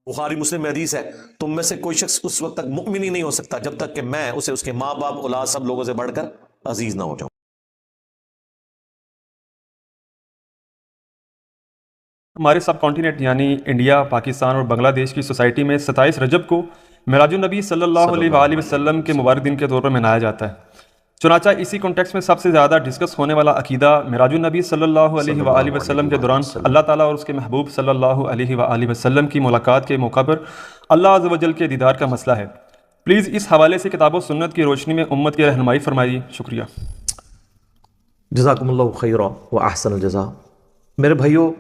بخاری مسلم میں حدیث ہے، تم میں سے کوئی شخص اس وقت تک مؤمن ہی نہیں ہو سکتا جب تک کہ میں اسے اس کے ماں باپ اولاد سب لوگوں سے بڑھ کر عزیز نہ ہو جاؤں۔ ہمارے سب کانٹیننٹ یعنی انڈیا، پاکستان اور بنگلہ دیش کی سوسائٹی میں 27 رجب کو معراج النبی صلی اللہ علیہ وآلہ وسلم کے مبارک دن کے طور پر منایا جاتا ہے۔ چنانچہ اسی کانٹیکس میں سب سے زیادہ ڈسکس ہونے والا عقیدہ معراج النبی صلی اللہ علیہ وآلہ وسلم کے دوران اللہ تعالیٰ اور اس کے محبوب صلی اللہ علیہ وآلہ وسلم کی ملاقات کے موقع پر اللہ عز و جل کے دیدار کا مسئلہ ہے۔ پلیز اس حوالے سے کتاب و سنت کی روشنی میں امت کی رہنمائی فرمائیے، شکریہ۔ جزاکم اللہ خیرا و احسن الجزا۔ میرے بھائیوں،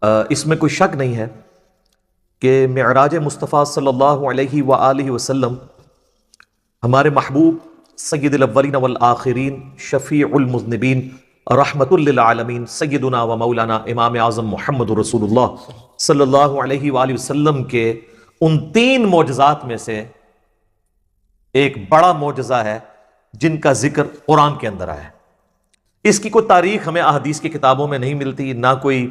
اس میں کوئی شک نہیں ہے کہ معراج مصطفیٰ صلی اللہ علیہ وآلہ وسلم ہمارے محبوب سید الاولین والآخرین، شفیع المذنبین، رحمت للعالمین، سیدنا و مولانا امام اعظم محمد رسول اللہ صلی اللہ علیہ وآلہ وسلم کے ان 3 معجزات میں سے ایک بڑا معجزہ ہے جن کا ذکر قرآن کے اندر آیا ہے۔ اس کی کوئی تاریخ ہمیں احادیث کی کتابوں میں نہیں ملتی، نہ کوئی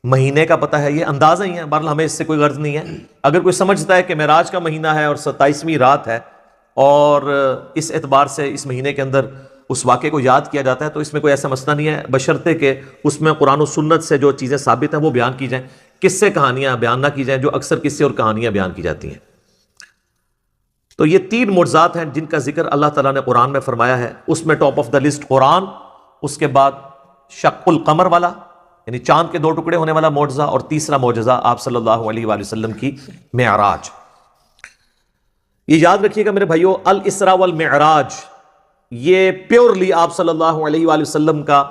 مہینے کا پتہ ہے، یہ اندازہ ہی ہے، بہرحال ہمیں اس سے کوئی غرض نہیں ہے۔ اگر کوئی سمجھتا ہے کہ معراج کا مہینہ ہے اور 27ویں رات ہے اور اس اعتبار سے اس مہینے کے اندر اس واقعے کو یاد کیا جاتا ہے تو اس میں کوئی ایسا مسئلہ نہیں ہے، بشرطے کہ اس میں قرآن و سنت سے جو چیزیں ثابت ہیں وہ بیان کی جائیں، قصے کہانیاں بیان نہ کی جائیں جو اکثر قصے اور کہانیاں بیان کی جاتی ہیں۔ تو یہ 3 معجزات ہیں جن کا ذکر اللہ تعالیٰ نے قرآن میں فرمایا ہے۔ اس میں ٹاپ آف دا لسٹ قرآن، اس کے بعد شق القمر والا یعنی چاند کے 2 ٹکڑے ہونے والا معجزہ، اور تیسرا معجزہ آپ صلی اللہ علیہ وآلہ وسلم کی معراج۔ یہ یاد رکھیے گا میرے بھائیو، الاسراء والمعراج یہ پیورلی آپ صلی اللہ علیہ وآلہ وسلم کا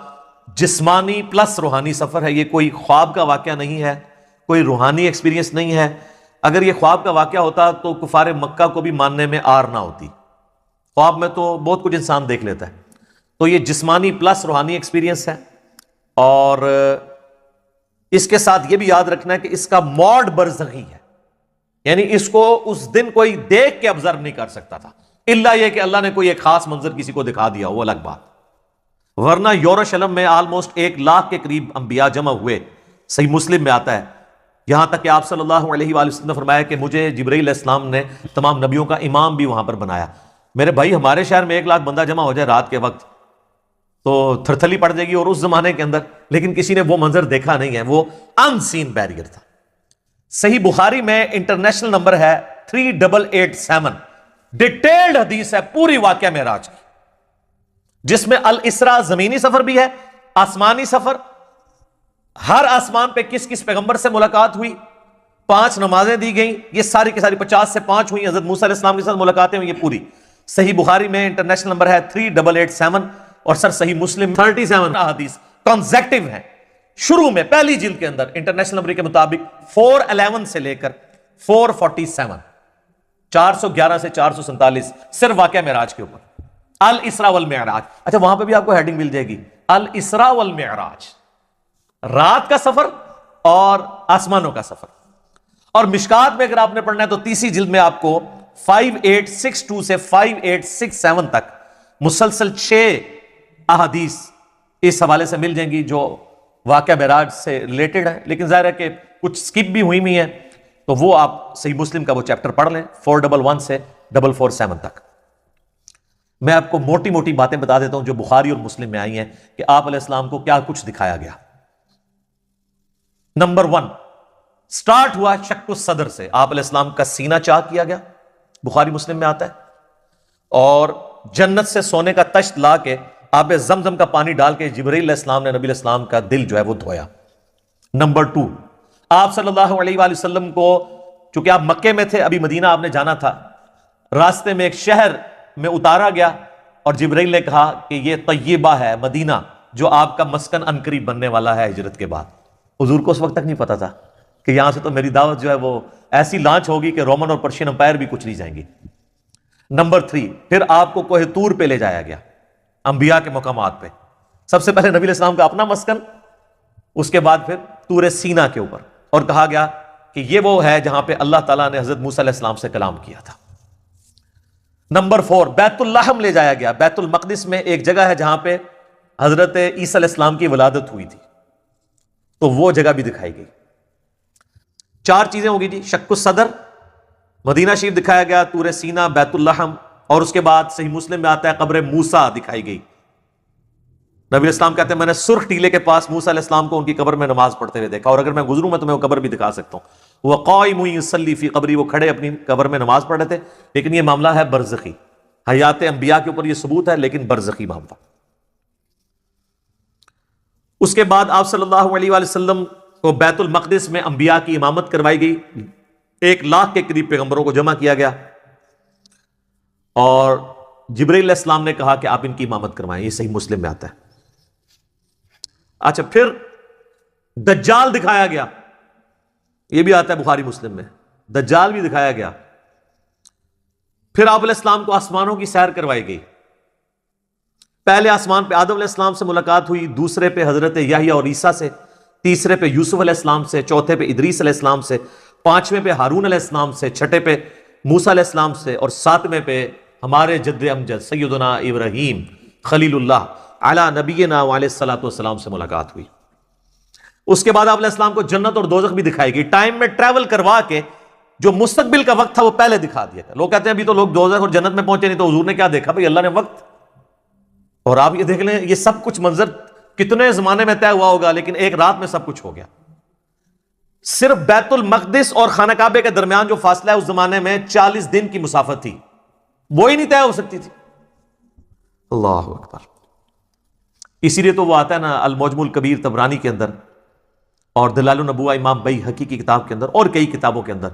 جسمانی پلس روحانی سفر ہے۔ یہ کوئی خواب کا واقعہ نہیں ہے، کوئی روحانی ایکسپیرینس نہیں ہے۔ اگر یہ خواب کا واقعہ ہوتا تو کفار مکہ کو بھی ماننے میں آر نہ ہوتی۔ خواب میں تو بہت کچھ انسان دیکھ لیتا ہے، تو یہ جسمانی پلس روحانی ایکسپیرینس ہے۔ اور اس کے ساتھ یہ بھی یاد رکھنا ہے کہ اس کا موڈ برزخی ہے، یعنی اس کو اس دن کوئی دیکھ کے آبزرو نہیں کر سکتا تھا، الا یہ کہ اللہ نے کوئی ایک خاص منظر کسی کو دکھا دیا، وہ الگ بات۔ ورنہ یروشلم میں آلموسٹ 1 لاکھ کے قریب انبیاء جمع ہوئے، صحیح مسلم میں آتا ہے، یہاں تک کہ آپ صلی اللہ علیہ وآلہ وسلم نے فرمایا کہ مجھے جبرائیل علیہ السلام نے تمام نبیوں کا امام بھی وہاں پر بنایا۔ میرے بھائی، ہمارے شہر میں 1 لاکھ بندہ جمع ہو جائے رات کے وقت تو تھرتھلی پڑ جائے گی، اور اس زمانے کے اندر لیکن کسی نے وہ منظر دیکھا نہیں ہے، وہ ان سین بیریئر تھا۔ صحیح بخاری میں انٹرنیشنل نمبر ہے 3887، ڈیٹیلڈ حدیث ہے پوری واقعہ معراج کی، جس میں الاسراء زمینی سفر بھی ہے، آسمانی سفر، ہر آسمان پہ کس کس پیغمبر سے ملاقات ہوئی، 5 نمازیں دی گئیں، یہ ساری کی ساری 50 سے 5 ہوئی، حضرت موسیٰ علیہ السلام کے ساتھ ملاقاتیں ہوئی، یہ پوری صحیح بخاری میں انٹرنیشنل نمبر ہے 3887، اور سر صحیح مسلم 37 احادیث کنزیکٹیو ہیں۔ شروع میں پہلی جلد کے اندر انٹرنیشنل نمبر کے مطابق 411 سے لے کر 447، 411 سے 447 صرف واقعہ معراج کے اوپر، الاسراء والمعراج۔ اچھا، وہاں پہ بھی آپ کو ہیڈنگ مل جائے گی، الاسراء والمعراج، رات کا سفر اور آسمانوں کا سفر۔ اور مشکات میں اگر آپ نے پڑھنا ہے تو تیسری جلد میں آپ کو 5862 سے 5867 تک مسلسل 6 احادیث اس حوالے سے مل جائیں گی جو واقعہ معراج سے ریلیٹڈ ہے، لیکن ظاہر ہے کہ کچھ سکپ بھی ہوئی ہیں، تو وہ آپ صحیح مسلم کا وہ چیپٹر پڑھ لیں 411 سے 447 تک۔ میں آپ کو موٹی موٹی باتیں بتا دیتا ہوں جو بخاری اور مسلم میں آئی ہیں کہ آپ علیہ السلام کو کیا کچھ دکھایا گیا۔ نمبر 1، سٹارٹ ہوا شق الصدر سے، آپ علیہ السلام کا سینہ چاک کیا گیا، بخاری مسلم میں آتا ہے، اور جنت سے سونے کا تشت لا کے آب زمزم کا پانی ڈال کے جبرائیل علیہ السلام نے نبی علیہ السلام کا دل جو ہے وہ دھویا۔ نمبر 2، آپ صلی اللہ علیہ وآلہ وسلم کو، چونکہ آپ مکے میں تھے، ابھی مدینہ آپ نے جانا تھا، راستے میں ایک شہر میں اتارا گیا اور جبرائیل نے کہا کہ یہ طیبہ ہے، مدینہ، جو آپ کا مسکن عنقریب بننے والا ہے ہجرت کے بعد۔ حضور کو اس وقت تک نہیں پتا تھا کہ یہاں سے تو میری دعوت جو ہے وہ ایسی لانچ ہوگی کہ رومن اور پرشین امپائر بھی کچھ نہیں جائیں گی۔ نمبر 3، پھر آپ کو کوہ طور پہ لے جایا گیا، انبیاء کے مقامات پہ، سب سے پہلے نبی علیہ السلام کا اپنا مسکن، اس کے بعد پھر طور سینہ کے اوپر، اور کہا گیا کہ یہ وہ ہے جہاں پہ اللہ تعالیٰ نے حضرت موسیٰ علیہ السلام سے کلام کیا تھا۔ نمبر 4، بیت اللحم لے جایا گیا، بیت المقدس میں ایک جگہ ہے جہاں پہ حضرت عیسیٰ علیہ السلام کی ولادت ہوئی تھی، تو وہ جگہ بھی دکھائی گئی۔ 4 چیزیں ہوگی جی. شق الصدر، مدینہ شریف دکھایا گیا، طور سینا، بیت اللحم، اور اس کے بعد صحیح مسلم میں آتا ہے قبر موسیٰ دکھائی گئی. نبی علیہ السلام کہتے ہیں میں نے سرخ ٹیلے کے پاس موسیٰ علیہ السلام کو ان کی قبر میں نماز پڑھتے ہوئے دیکھا، اور اگر میں گزروں میں تمہیں وہ قبر بھی دکھا سکتا ہوں. وہ قائم یصلی فی قبری، وہ کھڑے اپنی قبر میں نماز پڑھ رہے تھے. لیکن یہ معاملہ ہے برزخی، حیات انبیاء کے اوپر یہ ثبوت ہے، لیکن برزخی معاملہ. اس کے بعد آپ صلی اللہ علیہ وآلہ وسلم کو بیت المقدس میں انبیاء کی امامت کروائی گئی. 1,00,000 کے قریب پیغمبروں کو جمع کیا گیا، اور جبرائیل علیہ السلام نے کہا کہ آپ ان کی امامت کروائیں. یہ صحیح مسلم میں آتا ہے. اچھا، پھر دجال دکھایا گیا، یہ بھی آتا ہے بخاری مسلم میں، دجال بھی دکھایا گیا. پھر آپ علیہ السلام کو آسمانوں کی سیر کروائی گئی. پہلے آسمان پہ آدم علیہ السلام سے ملاقات ہوئی، دوسرے پہ حضرت یحییٰ اور عیسیٰ سے، تیسرے پہ یوسف علیہ السلام سے، چوتھے پہ ادریس علیہ السلام سے، 5ویں پہ ہارون علیہ السلام سے، 6 پہ موسیٰ علیہ السلام سے، اور 7ویں پہ ہمارے جد امجد سیدنا ابراہیم خلیل اللہ علی نبینا وعلیہ الصلوۃ والسلام سے ملاقات ہوئی. اس کے بعد آپ علیہ السلام کو جنت اور دوزخ بھی دکھائی گئی. ٹائم میں ٹریول کروا کے جو مستقبل کا وقت تھا وہ پہلے دکھا دیا گیا. لوگ کہتے ہیں ابھی تو لوگ دوزخ اور جنت میں پہنچے نہیں، تو حضور نے کیا دیکھا؟ بھائی اللہ نے وقت. اور آپ یہ دیکھ لیں، یہ سب کچھ منظر کتنے زمانے میں طے ہوا ہوگا، لیکن ایک رات میں سب کچھ ہو گیا. صرف بیت المقدس اور خانہ کعبے کے درمیان جو فاصلہ ہے اس زمانے میں 40 دن کی مسافت تھی، وہی نہیں طے ہو سکتی تھی. اللہ اکبر. اسی لیے تو وہ آتا ہے نا المعجم الکبیر طبرانی کے اندر، اور دلائل النبوہ امام بیہقی کی کتاب کے اندر، اور کئی کتابوں کے اندر،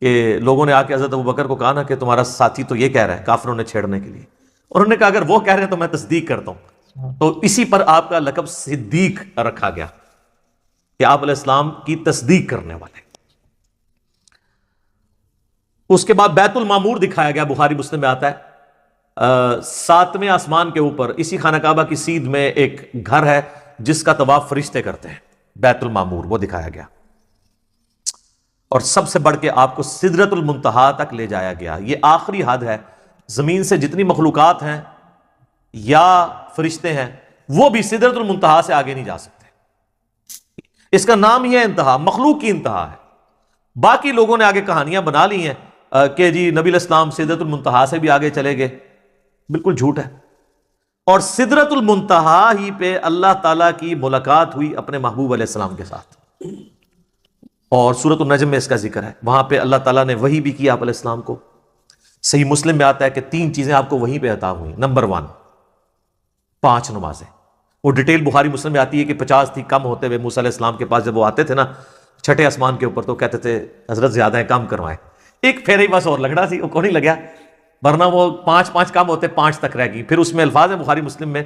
کہ لوگوں نے آ کے حضرت ابوبکر کو کہا نا کہ تمہارا ساتھی تو یہ کہہ رہا ہے کافروں نے چھیڑنے کے لیے. اور انہوں نے کہا اگر وہ کہہ رہے ہیں تو میں تصدیق کرتا ہوں. تو اسی پر آپ کا لقب صدیق رکھا گیا کہ آپ علیہ السلام کی تصدیق کرنے والے. اس کے بعد بیت المعمور دکھایا گیا، بخاری مسلم میں آتا ہے. 7ویں آسمان کے اوپر اسی خانہ کعبہ کی سیدھ میں ایک گھر ہے جس کا طواف فرشتے کرتے ہیں، بیت المعمور، وہ دکھایا گیا. اور سب سے بڑھ کے آپ کو سدرۃ المنتہا تک لے جایا گیا. یہ آخری حد ہے. زمین سے جتنی مخلوقات ہیں یا فرشتے ہیں وہ بھی سدرۃ المنتہا سے آگے نہیں جا سکتے. اس کا نام ہی ہے انتہا، مخلوق کی انتہا ہے. باقی لوگوں نے آگے کہانیاں بنا لی ہیں کہ جی نبی علیہ السلام سدرۃ المنتہا سے بھی آگے چلے گئے. بالکل جھوٹ ہے. اور سدرۃ المنتہا ہی پہ اللہ تعالیٰ کی ملاقات ہوئی اپنے محبوب علیہ السلام کے ساتھ، اور سورۃ النجم میں اس کا ذکر ہے. وہاں پہ اللہ تعالیٰ نے وحی بھی کیا آپ علیہ السلام کو. صحیح مسلم میں آتا ہے کہ 3 چیزیں آپ کو وہیں پہ عطا ہوئی. نمبر 1 5 نمازیں. وہ ڈیٹیل بخاری مسلم میں آتی ہے کہ 50 تھی، کم ہوتے ہوئے موسیٰ علیہ السلام کے پاس جب وہ آتے تھے نا 6 آسمان کے اوپر، تو کہتے تھے حضرت زیادہ ہیں، کم کروائیں. ایک پھیرے ہی بس اور لگنا سی، وہ کو نہیں لگیا، ورنہ وہ 5 کم ہوتے 5 تک رہ گئی. پھر اس میں الفاظ ہیں بخاری مسلم میں،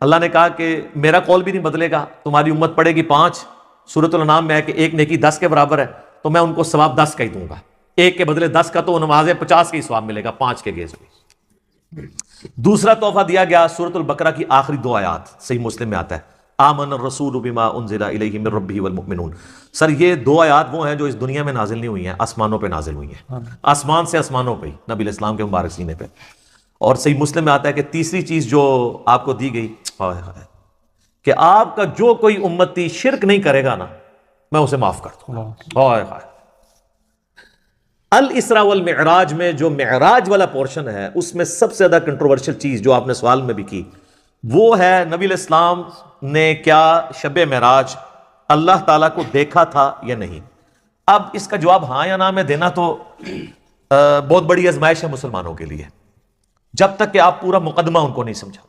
اللہ نے کہا کہ میرا قول بھی نہیں بدلے گا، تمہاری امت پڑے گی 5. سورۃ الانعام میں ہے کہ ایک نیکی 10 کے برابر ہے، تو میں ان کو ثواب 10 کا ہی دوں گا. ایک کے بدلے 10 کا، تو نمازیں 50 کا ہی ثواب ملے گا 5 کے گیز میں. دوسرا تحفہ دیا گیا سورۃ البقرہ کی آخری 2 آیات. صحیح مسلم میں آتا ہے آمن الرسول بما انزل الیہ من ربہ والمؤمنون. سر یہ 2 آیات وہ ہیں جو اس دنیا میں نازل نہیں ہوئی ہیں، آسمانوں پہ نازل ہوئی ہیں. آسمان سے آسمانوں پہ نبی علیہ السلام کے مبارک سینے پہ. اور صحیح مسلم میں آتا ہے کہ تیسری چیز جو آپ کو دی گئی کہ آپ کا جو کوئی امتی شرک نہیں کرے گا نا میں اسے معاف کر دوں گا. الاسراء والمعراج میں جو معراج والا پورشن ہے اس میں سب سے زیادہ کنٹروورشل چیز جو آپ نے سوال میں بھی کی وہ ہے نبی علیہ السلام نے کیا شب معراج اللہ تعالیٰ کو دیکھا تھا یا نہیں. اب اس کا جواب ہاں یا نہ میں دینا تو بہت بڑی آزمائش ہے مسلمانوں کے لیے، جب تک کہ آپ پورا مقدمہ ان کو نہیں سمجھاتے.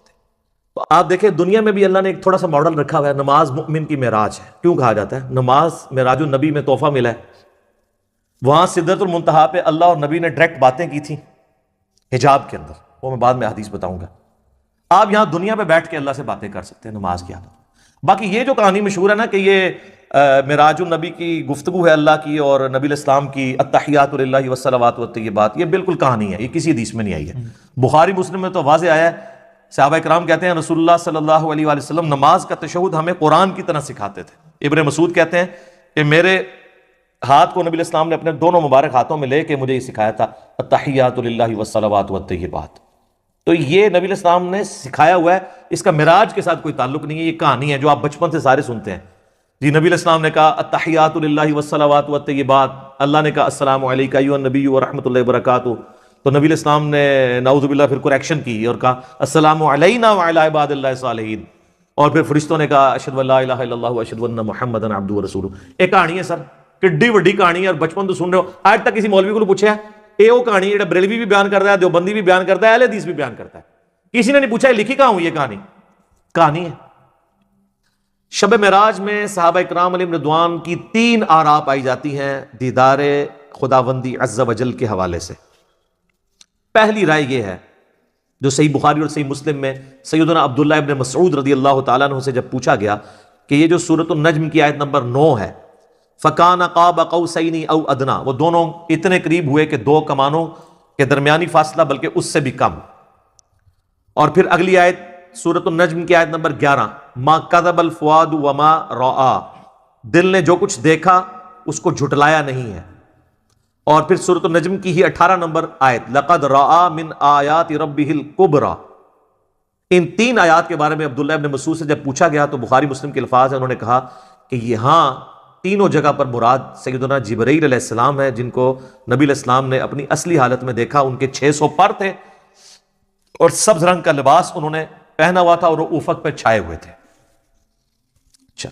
تو آپ دیکھیں دنیا میں بھی اللہ نے ایک تھوڑا سا ماڈل رکھا ہوا ہے. نماز مؤمن کی معراج ہے. کیوں کہا جاتا ہے؟ نماز معراج النبی میں تحفہ ملا ہے. وہاں سدرۃ المنتہا پہ اللہ اور نبی نے ڈائریکٹ باتیں کی تھیں حجاب کے اندر، وہ میں بعد میں حدیث بتاؤں گا. آپ یہاں دنیا پہ بیٹھ کے اللہ سے باتیں کر سکتے ہیں نماز کی حالت. باقی یہ جو کہانی مشہور ہے نا کہ یہ معراج النبی کی گفتگو ہے اللہ کی اور نبی علیہ السلام کی التحیات للہ والصلوات والطیبات، یہ بالکل کہانی ہے، یہ کسی حدیث میں نہیں آئی ہے. بخاری مسلم میں تو واضح آیا ہے. صحابہ کرام کہتے ہیں رسول اللہ صلی اللہ علیہ وآلہ وسلم نماز کا تشہد ہمیں قرآن کی طرح سکھاتے تھے. ابن مسعود کہتے ہیں کہ میرے ہاتھ کو نبی علیہ السلام نے اپنے دونوں مبارک ہاتھوں میں لے کے مجھے یہ سکھایا تھا التحیات للہ والصلوات والطیبات. تو یہ نبی علیہ السلام نے سکھایا ہوا ہے، اس کا معراج کے ساتھ کوئی تعلق نہیں ہے. یہ کہانی ہے جو آپ بچپن سے سارے سنتے ہیں. جی نبی علیہ السلام نے کہا التحیات للہ والصلوات والطیبات، اللہ نے کہا السلام علیکہ ایھا النبی ورحمۃ اللہ وبرکاتہ، تو نبی علیہ السلام نے نعوذ باللہ پھر کریکشن کی اور کہا السلام علینا وعلی عباد اللہ الصالحین، اور پھر فرشتوں نے کہا اشہد ان لا الہ الا اللہ واشہد ان محمدا عبدہ ورسولہ۔ ایک کہانی ہے سر، کڈی وڈی کہانی ہے، اور بچپن تو سن رہے ہو، آج تک کسی مولوی کو پوچھا ہے یہ وہ کہانی ہے بریلوی بھی بیان کرتا ہے، دیوبندی بھی بیان کرتا ہے، اہل حدیث بھی بیان کرتا ہے، کسی نے نہیں پوچھا لکھی کہاں ہوئی یہ کہانی ہے۔ شب معراج میں صحابہ اکرام علیہم رضوان کی 3 آراء پائی جاتی ہیں دیدار خداوندی عز و جل کے حوالے سے۔ پہلی رائے یہ ہے جو صحیح بخاری اور صحیح مسلم میں سیدنا عبداللہ ابن مسعود رضی اللہ تعالیٰ عنہ سے جب پوچھا گیا کہ یہ جو سورۃ النجم کی آیت نمبر 9 ہے، فَكَانَ قَابَ قَوْسَيْنِ أَوْ أَدْنَىٰ، وہ دونوں اتنے قریب ہوئے کہ 2 کمانوں کے درمیانی فاصلہ بلکہ اس سے بھی کم، اور پھر اگلی آیت سورۃ النجم کی آیت نمبر 11، ما کذب الفؤاد وما رأى، دل نے جو کچھ دیکھا اس کو جھٹلایا نہیں ہے، اور پھر سورۃ النجم کی ہی 18 نمبر آیت لقد رأى من آیات ربہ الکبریٰ۔ ان 3 آیات کے بارے میں عبداللہ ابن مسعود سے جب پوچھا گیا تو بخاری مسلم کے الفاظ ہیں، انہوں نے کہا کہ یہاں تینوں جگہ پر مراد سیدنا جبرائیل علیہ السلام ہے، جن کو نبی علیہ السلام نے اپنی اصلی حالت میں دیکھا، ان کے 600 پر تھے اور سبز رنگ کا لباس انہوں نے پہنا ہوا تھا اور وہ افق پہ چھائے ہوئے تھے۔ اچھا،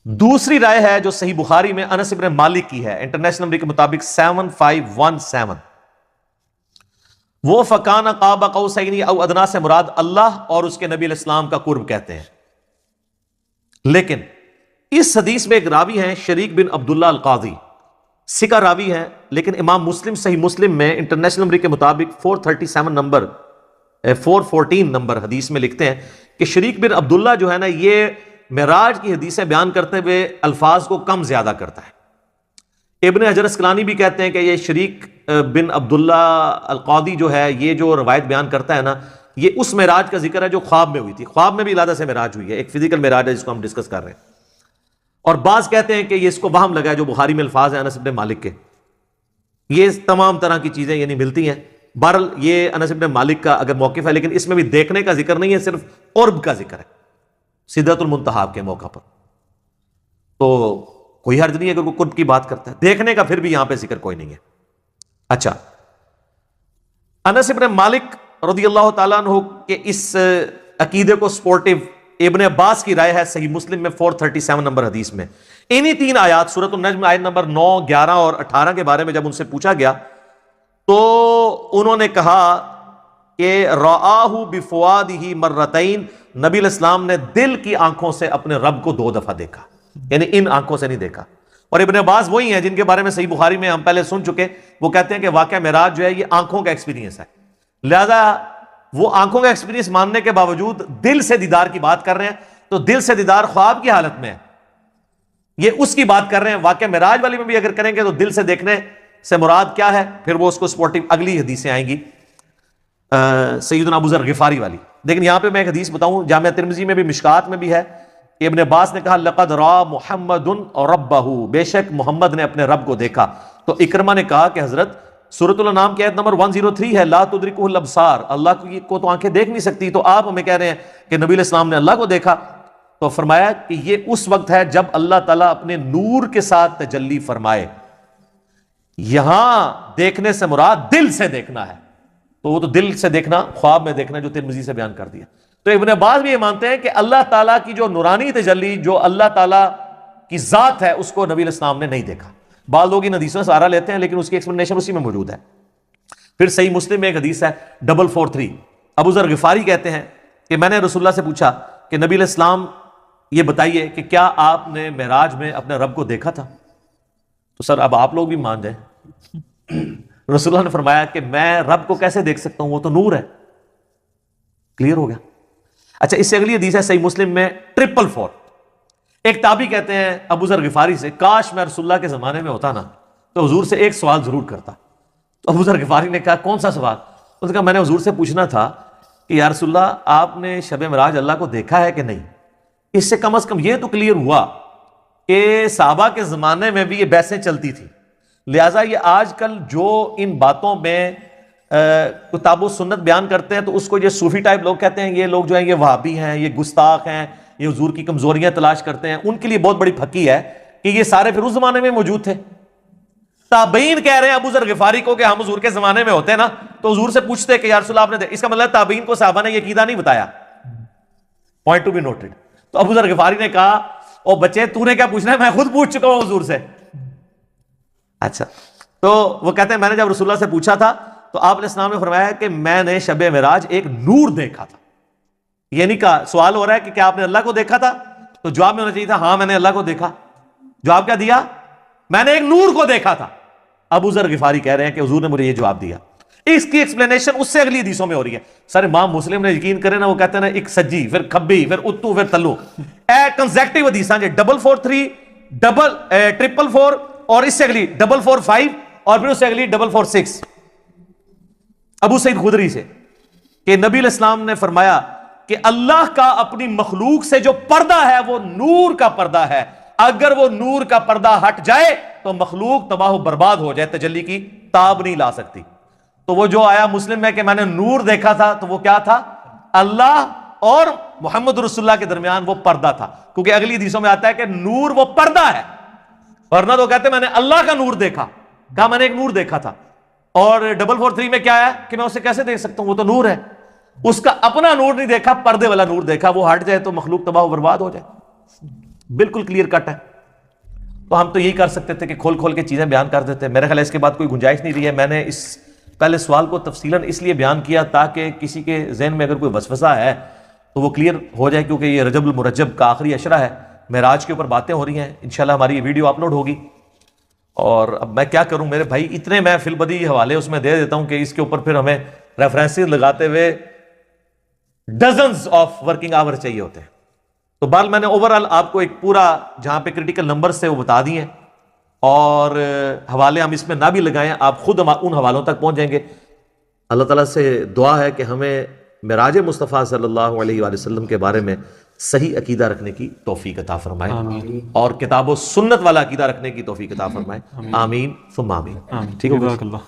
دوسری رائے ہے جو صحیح بخاری میں انس ابن مالک کی ہے، انٹرنیشنل نمبر کے مطابق 7517، وہ فکان قاب قوسین او ادنیٰ سے مراد اللہ اور اس کے نبی علیہ السلام کا قرب کہتے ہیں، لیکن اس حدیث میں ایک راوی ہیں شریک بن عبداللہ القاضی، سکہ راوی ہیں، لیکن امام مسلم صحیح مسلم میں انٹرنیشنل نمبر کے مطابق 414 نمبر حدیث میں لکھتے ہیں کہ شریک بن عبداللہ جو ہے نا، یہ معراج کی حدیثیں بیان کرتے ہوئے الفاظ کو کم زیادہ کرتا ہے۔ ابن حجر اسقلانی بھی کہتے ہیں کہ یہ شریک بن عبداللہ القاضی جو ہے، یہ جو روایت بیان کرتا ہے نا، یہ اس معراج کا ذکر ہے جو خواب میں ہوئی تھی، خواب میں بھی علیحدہ سے معراج ہوئی ہے، ایک فزیکل معراج ہے جس کو ہم ڈسکس کر رہے ہیں، اور بعض کہتے ہیں کہ یہ اس کو وہم لگا ہے جو بخاری میں الفاظ ہیں انس بن مالک کے، یہ تمام طرح کی چیزیں یعنی ملتی ہیں۔ بہرحال یہ انس بن مالک کا اگر موقف ہے، لیکن اس میں بھی دیکھنے کا ذکر نہیں ہے، صرف قرب کا ذکر ہے سدرۃ المنتہا کے موقع پر، تو کوئی حرج نہیں ہے اگر وہ قرب کی بات کرتا ہے، دیکھنے کا پھر بھی یہاں پہ ذکر کوئی نہیں ہے۔ اچھا، انس بن مالک رضی اللہ تعالیٰ عنہ کے اس عقیدے کو سپورٹیو ابن عباس کی رائے ہے صحیح مسلم میں 437 نمبر حدیث میں۔ انہی 3 آیات سورۃ النجم آیت نمبر 9، 11 اور 18 کے بارے میں جب ان سے پوچھا گیا تو انہوں نے کہا کہ رآہ بفؤادہ مرتین، نبی علیہ السلام نے دل کی آنکھوں سے اپنے رب کو 2 دفعہ دیکھا، یعنی ان آنکھوں سے نہیں دیکھا۔ اور ابن عباس وہی ہیں جن کے بارے میں صحیح بخاری میں ہم پہلے سن چکے، وہ کہتے ہیں کہ واقعہ معراج جو ہے یہ آنکھوں کا ایکسپیرینس ہے، لہذا وہ آنکھوں کا ایکسپیرینس ماننے کے باوجود دل سے دیدار کی بات کر رہے ہیں، تو دل سے دیدار خواب کی حالت میں ہے، یہ اس کی بات کر رہے ہیں۔ واقعہ معراج والی میں بھی اگر کریں گے تو دل سے دیکھنے سے مراد کیا ہے، پھر وہ اس کو سپورٹنگ اگلی حدیثیں آئیں گی سیدنا ابو ذر غفاری والی۔ لیکن یہاں پہ میں ایک حدیث بتاؤں، جامعہ ترمذی میں بھی مشکات میں بھی ہے کہ ابن عباس نے کہا لقد را محمد ربہ، بے شک محمد نے اپنے رب کو دیکھا۔ تو اکرمہ نے کہا کہ حضرت سورۃ الانعام کی آیت نمبر 103 ہے لا تدرکہ الابصار، اللہ کو تو آنکھیں دیکھ نہیں سکتی، تو آپ ہمیں کہہ رہے ہیں کہ نبی علیہ السلام نے اللہ کو دیکھا۔ تو فرمایا کہ یہ اس وقت ہے جب اللہ تعالیٰ اپنے نور کے ساتھ تجلی فرمائے، یہاں دیکھنے سے مراد دل سے دیکھنا ہے، تو وہ تو دل سے دیکھنا خواب میں دیکھنا جو ترمذی سے بیان کر دیا۔ تو ابن عباس بھی یہ مانتے ہیں کہ اللہ تعالیٰ کی جو نورانی تجلی، جو اللہ تعالیٰ کی ذات ہے، اس کو نبی علیہ السلام نے نہیں دیکھا۔ بعض لوگ ان حدیثوں سے سہارا لیتے ہیں لیکن اس کی ایکسپلینیشن اسی میں موجود ہے۔ پھر صحیح مسلم میں ایک حدیث ہے 443، ابو ذر غفاری کہتے ہیں کہ میں نے رسول اللہ سے پوچھا کہ نبی علیہ السلام یہ بتائیے کہ کیا آپ نے معراج میں اپنے رب کو دیکھا تھا؟ تو سر اب آپ لوگ بھی مان جائیں، رسول اللہ نے فرمایا کہ میں رب کو کیسے دیکھ سکتا ہوں، وہ تو نور ہے۔ کلیئر ہو گیا؟ اچھا، اس سے اگلی حدیث ہے صحیح مسلم میں 444، ایک تابعی کہتے ہیں ابو ذر غفاری سے کاش میں رسول اللہ کے زمانے میں ہوتا نا تو حضور سے ایک سوال ضرور کرتا۔ تو ابو ذر غفاری نے کہا کون سا سوال؟ اس نے کہا میں نے حضور سے پوچھنا تھا کہ یا رسول اللہ آپ نے شب معراج اللہ کو دیکھا ہے کہ نہیں؟ اس سے کم از کم یہ تو کلیئر ہوا کہ صحابہ کے زمانے میں بھی یہ بحثیں چلتی تھی، لہٰذا یہ آج کل جو ان باتوں میں کتاب و سنت بیان کرتے ہیں تو اس کو یہ صوفی ٹائپ لوگ کہتے ہیں، یہ لوگ جو ہیں یہ وہابی ہیں، یہ گستاخ ہیں، یہ حضور کی کمزوریاں تلاش کرتے ہیں، ان کے لیے بہت بڑی پھکی ہے کہ یہ سارے پھر اس زمانے میں موجود تھے. تابعین کہہ رہے ہیں ابو ذر غفاری کو کہ ہم حضور کے زمانے میں ہوتے نا تو حضور سے پوچھتے کہ یا رسول اللہ آپ نے، اس کا مطلب تابعین کو صحابہ نے یہ عقیدہ نہیں بتایا. Point to be noted. تو ابو ذر غفاری نے کہا او بچے تو نے کیا پوچھنا ہے، میں خود پوچھ چکا ہوں حضور سے. اچھا، تو وہ کہتے ہیں میں نے جب رسول اللہ سے پوچھا تھا تو آپ علیہ السلام نے فرمایا کہ میں نے شب معراج ایک نور دیکھا تھا. یہ نہیں کہا، سوال ہو رہا ہے کہ کیا آپ نے اللہ کو دیکھا تھا، تو جواب میں ہونا چاہیے تھا ہاں میں نے اللہ کو دیکھا. جواب کیا دیا؟ میں نے ایک نور کو دیکھا تھا. ابو ذر غفاری کہہ رہے ہیں کہ حضور نے مجھے یہ جواب دیا. اس کی ایکسپلینیشن اس سے اگلی حدیثوں میں ہو رہی ہے. سر امام مسلم نے یقین کرے نا، وہ کہتے ہیں نا ایک سجی پھر کھبی پھر اتو پھر تلو، کنزیکٹیو حدیثاں جو 443 444 اور اس سے اگلی 445 اور پھر اس سے اگلی 446 ابو سعید خدری سے کہ نبی علیہ السلام نے فرمایا کہ اللہ کا اپنی مخلوق سے جو پردہ ہے وہ نور کا پردہ ہے، اگر وہ نور کا پردہ ہٹ جائے تو مخلوق تباہ و برباد ہو جائے، تجلی کی تاب نہیں لا سکتی. تو وہ جو آیا مسلم میں کہ میں نے نور دیکھا تھا، تو وہ کیا تھا؟ اللہ اور محمد رسول اللہ کے درمیان وہ پردہ تھا، کیونکہ اگلی حدیثوں میں آتا ہے کہ نور وہ پردہ ہے. ورنہ تو کہتے ہیں میں نے اللہ کا نور دیکھا، کہا میں نے ایک نور دیکھا تھا. اور 443 میں کیا ہے کہ میں اسے کیسے دیکھ سکتا ہوں، وہ تو نور ہے. اس کا اپنا نور نہیں دیکھا، پردے والا نور دیکھا، وہ ہٹ جائے تو مخلوق تباہ و برباد ہو جائے. بالکل کلیئر کٹ ہے. تو ہم تو یہی کر سکتے تھے کہ کھول کھول کے چیزیں بیان کر دیتے. میرے خیال ہے اس کے بعد کوئی گنجائش نہیں رہی ہے. میں نے اس پہلے سوال کو تفصیلاً اس لیے بیان کیا تاکہ کسی کے ذہن میں اگر کوئی وسوسہ ہے تو وہ کلیئر ہو جائے، کیونکہ یہ رجب المرجب کا آخری عشرہ ہے، معراج کے اوپر باتیں ہو رہی ہیں. انشاءاللہ ہماری یہ ویڈیو اپلوڈ ہوگی. اور اب میں کیا کروں میرے بھائی، اتنے میں فی البدی حوالے اس میں دے دیتا ہوں کہ اس کے اوپر پھر ہمیں ریفرنسز لگاتے ہوئے ڈزنز آف ورکنگ آور چاہیے ہوتے ہیں. تو بہرحال میں نے اوورآل آپ کو ایک پورا جہاں پہ کریٹیکل نمبرز سے وہ بتا دیے ہیں، اور حوالے ہم اس میں نہ بھی لگائیں، آپ خود ان حوالوں تک پہنچ جائیں گے. اللہ تعالیٰ سے دعا ہے کہ ہمیں معراج مصطفیٰ صلی اللہ علیہ وآلہ وسلم کے بارے میں صحیح عقیدہ رکھنے کی توفیق عطا فرمائے، اور کتاب و سنت والا عقیدہ رکھنے کی توفیق عطا فرمائے. آمین ثم آمین. ٹھیک ہے.